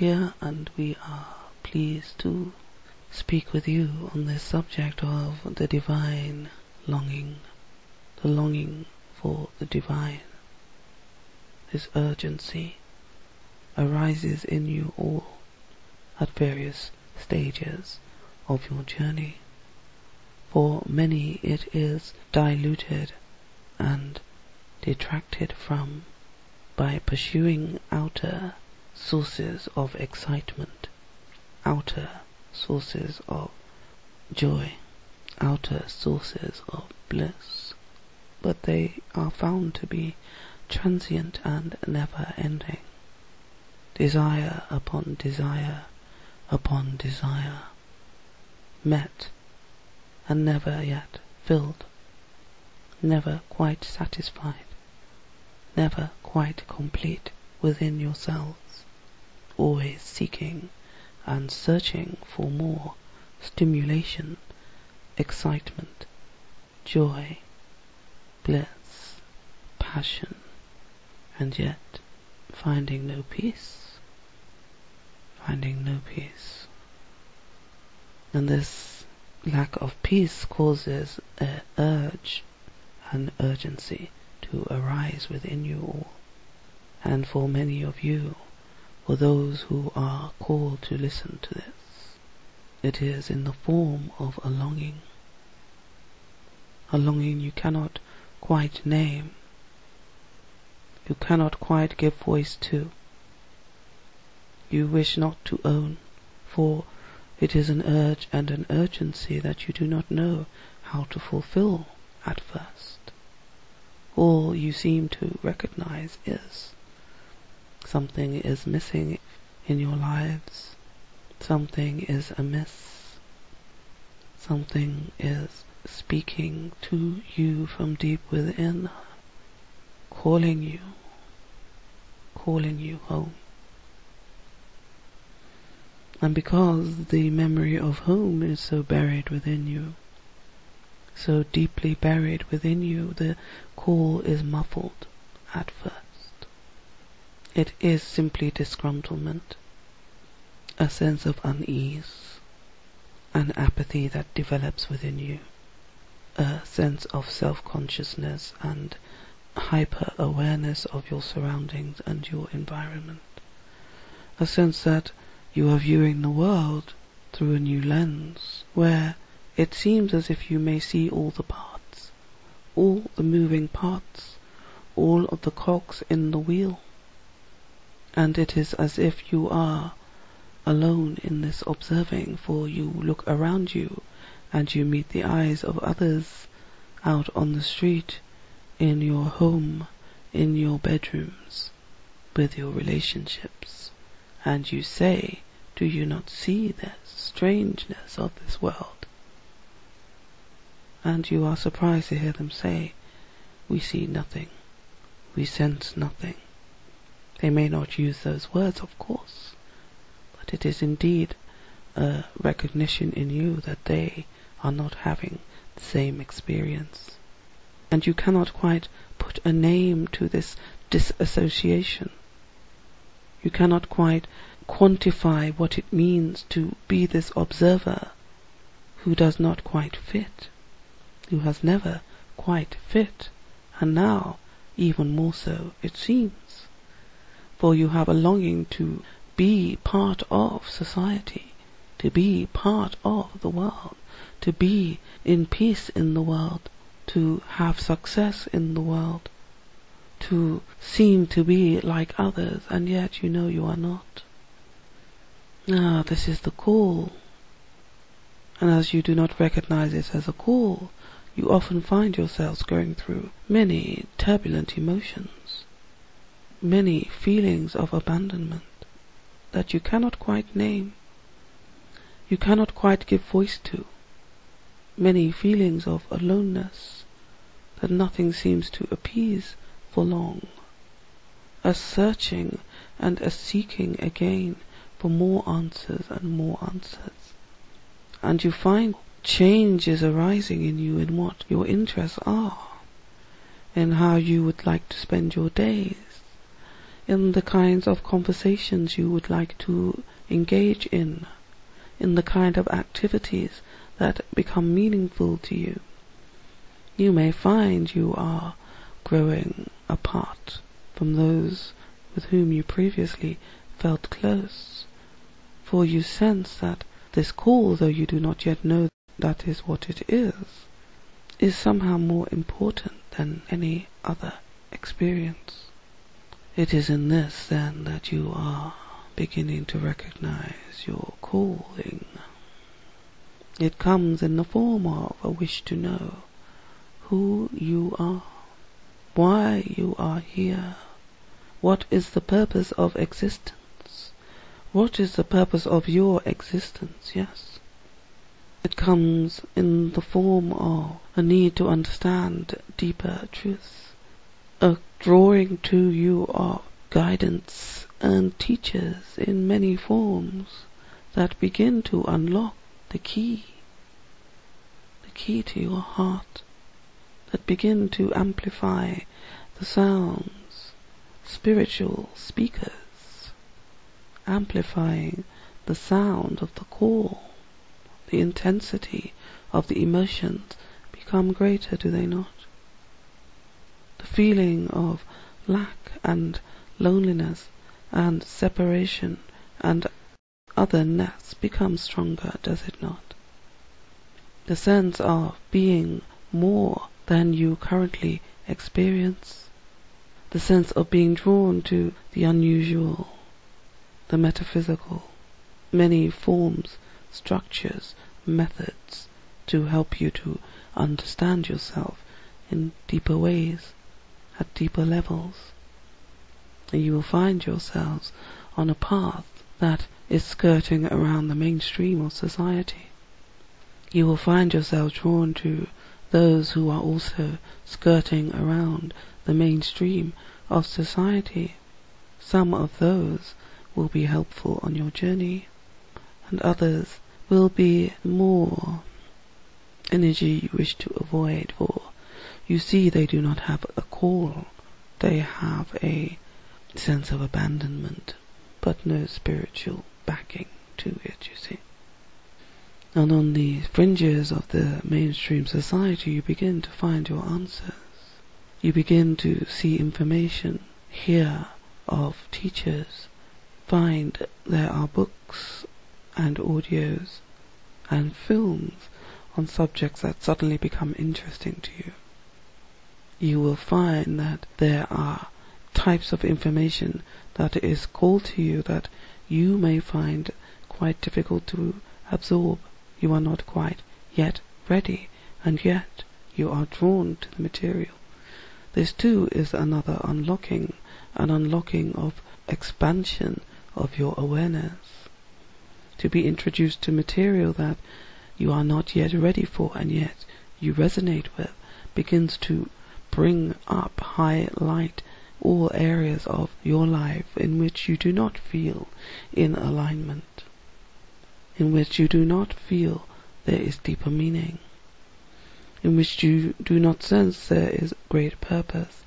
here, and we are pleased to speak with you on this subject of the divine longing, the longing for the divine. This urgency arises in you all at various stages of your journey. For many it is diluted and detracted from by pursuing outer sources of excitement, outer sources of joy, outer sources of bliss, but they are found to be transient and never-ending. Desire upon desire upon desire, met and never yet filled, never quite satisfied, never quite complete within yourselves, always seeking and searching for more stimulation, excitement, joy, bliss, passion, and yet finding no peace. And this lack of peace causes an urge and urgency to arise within you all. And for many of you, for those who are called to listen to this, it is in the form of a longing you cannot quite name, you cannot quite give voice to, you wish not to own, for it is an urge and an urgency that you do not know how to fulfill at first. All you seem to recognize is something is missing in your lives, something is amiss, something is speaking to you from deep within, calling you home. And because the memory of home is so buried within you, so deeply buried within you, the call is muffled at first. It is simply disgruntlement, a sense of unease, an apathy that develops within you, a sense of self-consciousness and hyper-awareness of your surroundings and your environment, a sense that you are viewing the world through a new lens, where it seems as if you may see all the parts, all the moving parts, all of the cogs in the wheel. And it is as if you are alone in this observing, for you look around you and you meet the eyes of others out on the street, in your home, in your bedrooms, with your relationships, and you say, do you not see the strangeness of this world? And you are surprised to hear them say, we see nothing, we sense nothing. They may not use those words, of course, but it is indeed a recognition in you that they are not having the same experience. And you cannot quite put a name to this disassociation. You cannot quite quantify what it means to be this observer who does not quite fit, who has never quite fit, and now even more so it seems. For you have a longing to be part of society, to be part of the world, to be in peace in the world, to have success in the world, to seem to be like others, and yet you know you are not. This is the call. And as you do not recognize it as a call, you often find yourselves going through many turbulent emotions, many feelings of abandonment that you cannot quite name, you cannot quite give voice to, many feelings of aloneness that nothing seems to appease for long, a searching and a seeking again for more answers and more answers. And you find change is arising in you in what your interests are, in how you would like to spend your days, in the kinds of conversations you would like to engage in the kind of activities that become meaningful to you. You may find you are growing apart from those with whom you previously felt close, for you sense that this call, though you do not yet know that is what it is somehow more important than any other experience. It is in this, then, that you are beginning to recognize your calling. It comes in the form of a wish to know who you are, why you are here, what is the purpose of existence, what is the purpose of your existence, yes. It comes in the form of a need to understand deeper truths, a drawing to you of guidance and teachers in many forms that begin to unlock the key to your heart, that begin to amplify the sounds, spiritual speakers, amplifying the sound of the call. The intensity of the emotions become greater, do they not? The feeling of lack and loneliness and separation and otherness becomes stronger, does it not? The sense of being more than you currently experience, the sense of being drawn to the unusual, the metaphysical, many forms, structures, methods to help you to understand yourself in deeper ways, at deeper levels. And you will find yourselves on a path that is skirting around the mainstream of society. You will find yourself drawn to those who are also skirting around the mainstream of society. Some of those will be helpful on your journey, and others will be more energy you wish to avoid, for you see they do not have a call, they have a sense of abandonment, but no spiritual backing to it, you see. And on the fringes of the mainstream society you begin to find your answers. You begin to see information, hear of teachers, find there are books and audios and films on subjects that suddenly become interesting to you. You will find that there are types of information that is called to you that you may find quite difficult to absorb. You are not quite yet ready, and yet you are drawn to the material. This too is another unlocking, an unlocking of expansion of your awareness. To be introduced to material that you are not yet ready for and yet you resonate with begins to bring up, highlight all areas of your life in which you do not feel in alignment, in which you do not feel there is deeper meaning, in which you do not sense there is great purpose.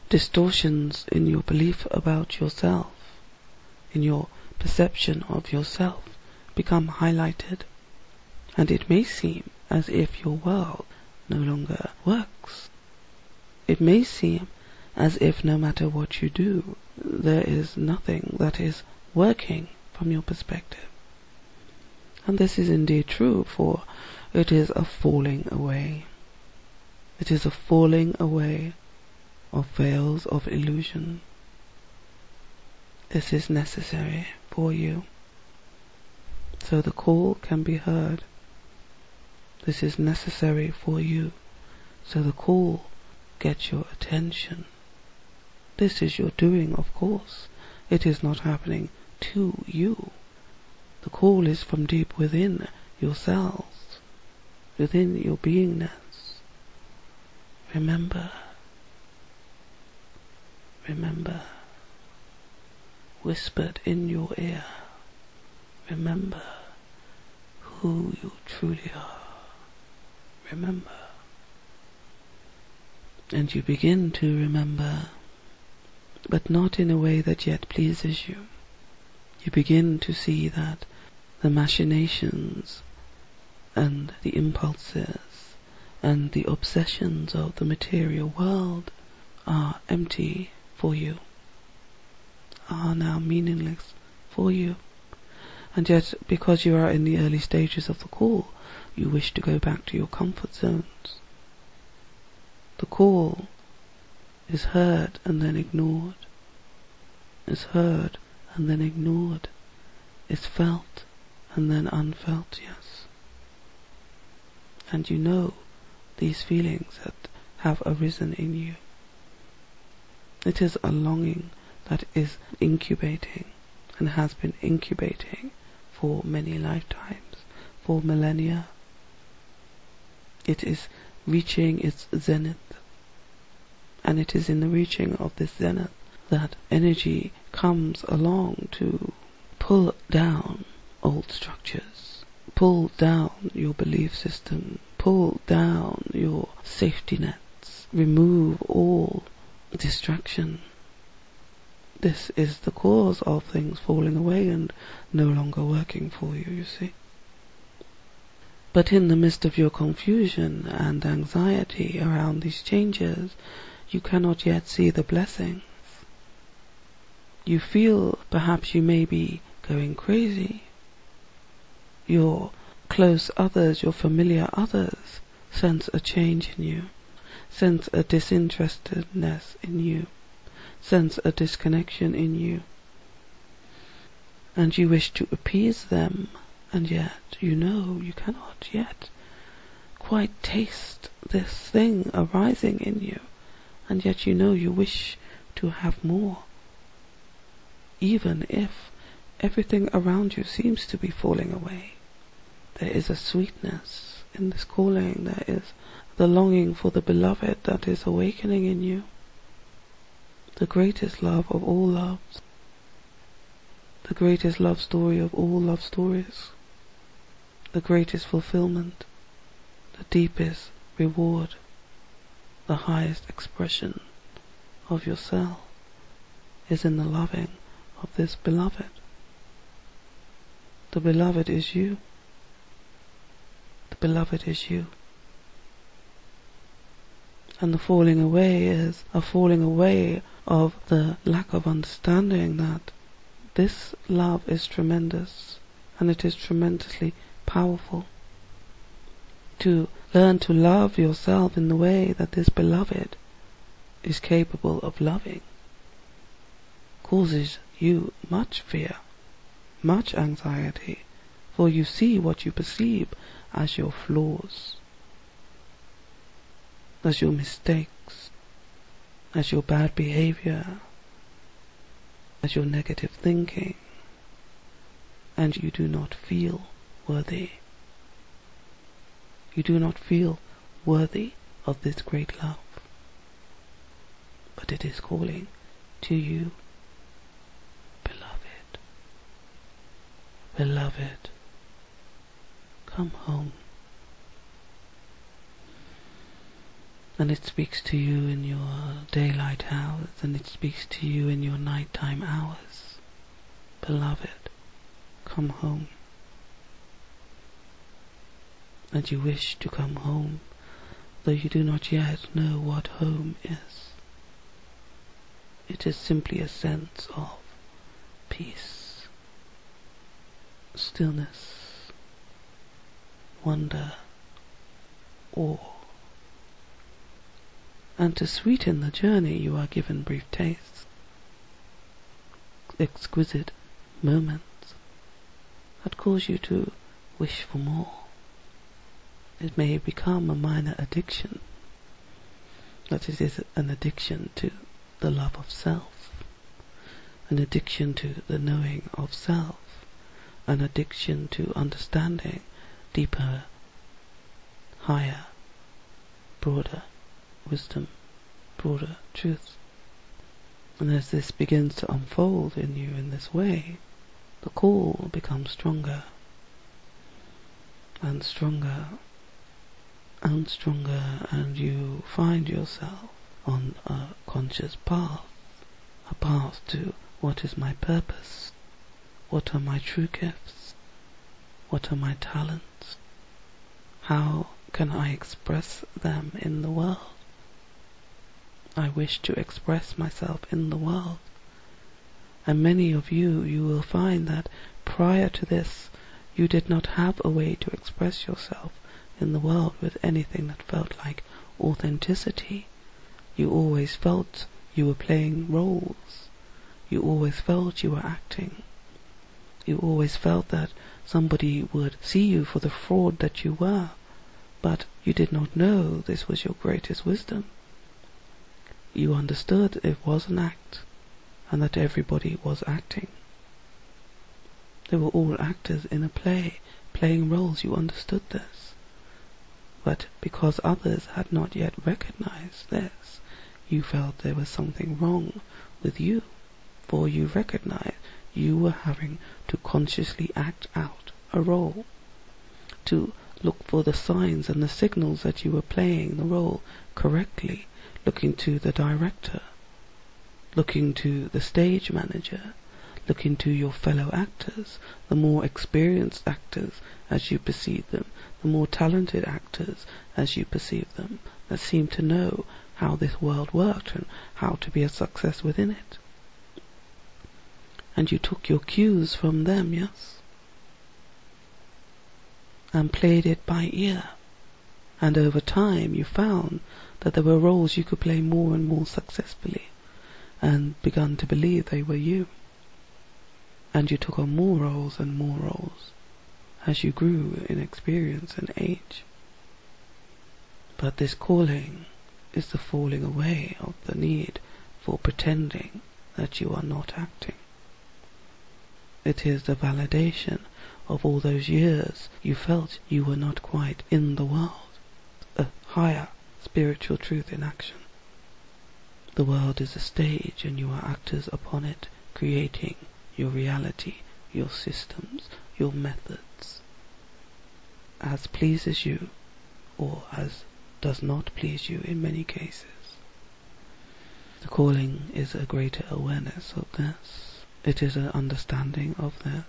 Distortions in your belief about yourself, in your perception of yourself, become highlighted, and it may seem as if your world no longer works. It may seem as if no matter what you do, there is nothing that is working from your perspective. And this is indeed true, for it is a falling away. It is a falling away of veils of illusion. This is necessary for you, so the call can be heard. This is necessary for you, so the call gets your attention. This is your doing, of course. It is not happening to you. The call is from deep within yourselves, within your beingness. Remember, remember, whispered in your ear, remember who you truly are. Remember. And you begin to remember but not in a way that yet pleases you. You begin to see that the machinations and the impulses and the obsessions of the material world are empty for you, are now meaningless for you. And yet, because you are in the early stages of the call, you wish to go back to your comfort zones. The call is heard and then ignored, is heard and then ignored, is felt and then unfelt, yes. And you know these feelings that have arisen in you. It is a longing that is incubating and has been incubating for many lifetimes, for millennia. It is reaching its zenith, and it is in the reaching of this zenith that energy comes along to pull down old structures, pull down your belief system, pull down your safety nets, remove all distraction. This is the cause of things falling away and no longer working for you, you see. But in the midst of your confusion and anxiety around these changes, you cannot yet see the blessings. You feel perhaps you may be going crazy. Your close others, your familiar others, sense a change in you, sense a disinterestedness in you, sense a disconnection in you. And you wish to appease them, and yet you know you cannot yet quite taste this thing arising in you, and yet you know you wish to have more. Even if everything around you seems to be falling away, there is a sweetness in this calling. There is the longing for the beloved that is awakening in you. The greatest love of all loves. The greatest love story of all love stories. The greatest fulfillment. The deepest reward. The highest expression of yourself is in the loving of this beloved. The beloved is you. The beloved is you. And the falling away is a falling away of the lack of understanding that this love is tremendous, and it is tremendously powerful. To learn to love yourself in the way that this beloved is capable of loving causes you much fear, much anxiety, for you see what you perceive as your flaws, as your mistakes, as your bad behavior, as your negative thinking, and you do not feel worthy. You do not feel worthy of this great love, but it is calling to you, beloved, beloved, come home. And it speaks to you in your daylight hours, and it speaks to you in your nighttime hours. Beloved, come home. And you wish to come home, though you do not yet know what home is. It is simply a sense of peace, stillness, wonder, awe. And to sweeten the journey you are given brief tastes, exquisite moments that cause you to wish for more. It may become a minor addiction, that it is an addiction to the love of self, an addiction to the knowing of self, an addiction to understanding deeper, higher, broader wisdom, broader truth. And as this begins to unfold in you in this way, the call becomes stronger and stronger and stronger, and you find yourself on a conscious path a path to what is my purpose, what are my true gifts, what are my talents, how can I express them in the world. I wish to express myself in the world. And many of you will find that prior to this, you did not have a way to express yourself in the world with anything that felt like authenticity. You always felt you were playing roles. You always felt you were acting. You always felt that somebody would see you for the fraud that you were, but you did not know this was your greatest wisdom. You understood it was an act, and that everybody was acting. They were all actors in a play, playing roles. You understood this. But because others had not yet recognized this, you felt there was something wrong with you, for you recognized you were having to consciously act out a role, to look for the signs and the signals that you were playing the role correctly, looking to the director, looking to the stage manager, looking to your fellow actors, the more experienced actors as you perceive them, the more talented actors as you perceive them, that seem to know how this world worked and how to be a success within it. And you took your cues from them, yes? And played it by ear. And over time you found that there were roles you could play more and more successfully, and begun to believe they were you. And you took on more roles and more roles as you grew in experience and age. But this calling is the falling away of the need for pretending that you are not acting. It is the validation of all those years you felt you were not quite in the world, a higher spiritual truth in action. The world is a stage and you are actors upon it, creating your reality, your systems, your methods, as pleases you or as does not please you in many cases. The calling is a greater awareness of this. It is an understanding of this.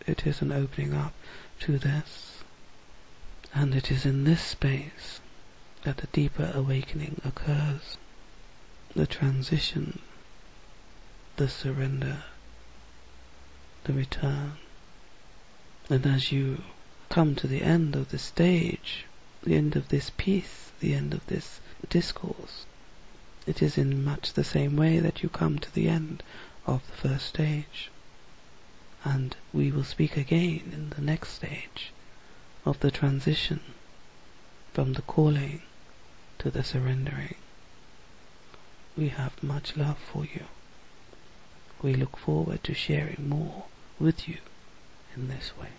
It is an opening up to this. And it is in this space that the deeper awakening occurs, the transition, the surrender, the return. And as you come to the end of this stage, the end of this piece, the end of this discourse, it is in much the same way that you come to the end of the first stage. And we will speak again in the next stage of the transition from the calling to the surrendering. We have much love for you. We look forward to sharing more with you in this way.